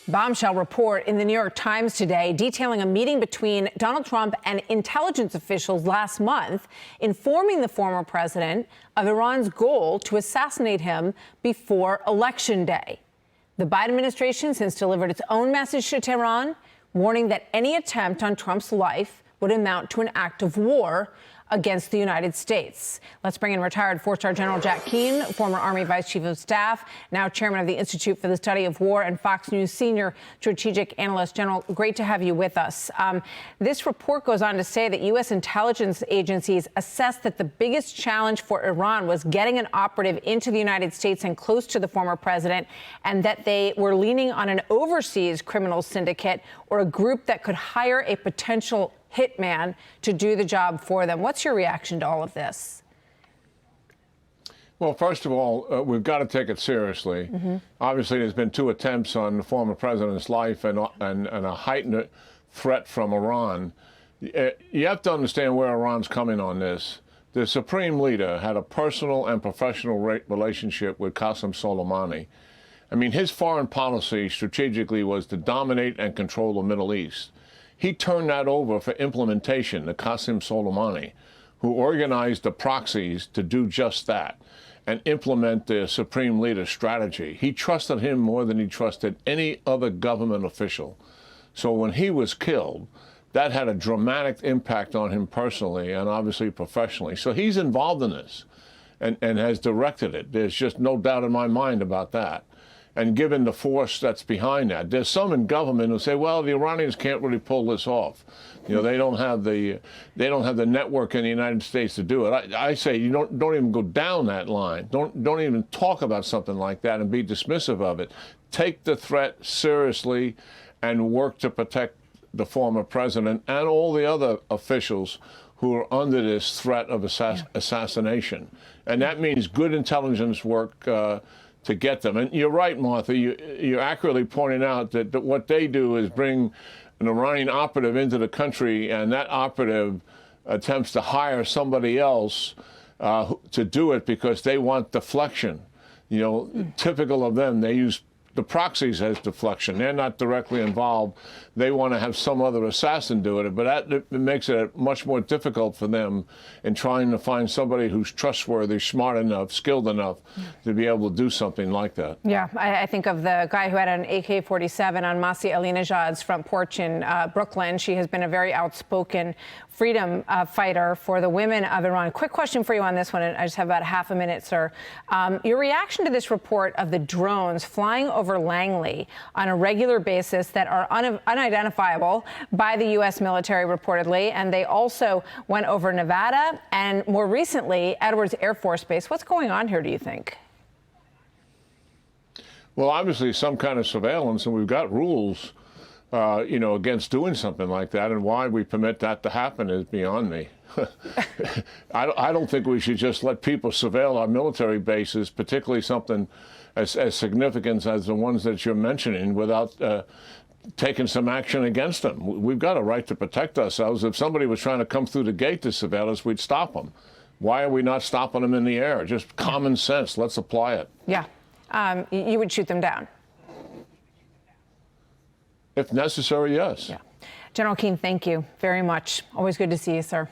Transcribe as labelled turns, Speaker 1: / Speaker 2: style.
Speaker 1: Bombshell report in the New York Times today detailing a meeting between Donald Trump and intelligence officials last month, informing the former president of Iran's goal to assassinate him before Election Day. The Biden administration since delivered its own message to Tehran, warning that any attempt on Trump's life would amount to an act of war against the United States. Let's bring in retired four-star General Jack Keane, former Army Vice Chief of Staff, now chairman of the Institute for the Study of War and Fox News senior strategic analyst. General, great to have you with us. This report goes on to say that U.S. intelligence agencies assessed that the biggest challenge for Iran was getting an operative into the United States and close to the former president, and that they were leaning on an overseas criminal syndicate or a group that could hire a potential hitman to do the job for them. What's your reaction to all of this?
Speaker 2: Well, first of all, we've got to take it seriously. Obviously, there's been 2 attempts on the former president's life and a heightened threat from Iran. You have to understand where Iran's coming on this. The supreme leader had a personal and professional relationship with Qasem Soleimani. I mean, his foreign policy strategically was to dominate and control the Middle East. He turned that over for implementation to Qasem Soleimani, who organized the proxies to do just that and implement the supreme leader's strategy. He trusted him more than he trusted any other government official. So when he was killed, that had a dramatic impact on him personally and obviously professionally. So he's involved in this and has directed it. There's just no doubt in my mind about that. And given the force that's behind that, there's some in government who say, well, the Iranians can't really pull this off. You know, they don't have the network in the United States to do it. I say you don't even go down that line. Don't even talk about something like that and be dismissive of it. Take the threat seriously and work to protect the former president and all the other officials who are under this threat of assassination. And that means good intelligence work to get them. And you're right, Martha, you're accurately pointing out that what they do is bring an Iranian operative into the country, and that operative attempts to hire somebody else to do it because they want deflection. You know, typical of them, they use the proxies as deflection. They're not directly involved. They want to have some other assassin do it, but that makes it much more difficult for them in trying to find somebody who's trustworthy, smart enough, skilled enough to be able to do something like that.
Speaker 1: Yeah, I think of the guy who had an AK-47 on Masih Alinejad's front porch in Brooklyn. She has been a very outspoken freedom fighter for the women of Iran. Quick question for you on this one, and I just have about half a minute, sir. Your reaction to this report of the drones flying over Langley on a regular basis that are unidentifiable by the U.S. military reportedly, and they also went over Nevada and more recently Edwards Air Force Base. What's going on here, do you think?
Speaker 2: Well, obviously some kind of surveillance, and we've got rules you know, against doing something like that, and why we permit that to happen is beyond me. I don't think we should just let people surveil our military bases, particularly something as significant as the ones that you're mentioning, without taking some action against them. We've got a right to protect ourselves. If somebody was trying to come through the gate to surveil us, we'd stop them. Why are we not stopping them in the air? Just common sense. Let's apply it.
Speaker 1: Yeah. You would shoot them down.
Speaker 2: If necessary, yes.
Speaker 1: Yeah. General Keane, thank you very much. Always good to see you, sir.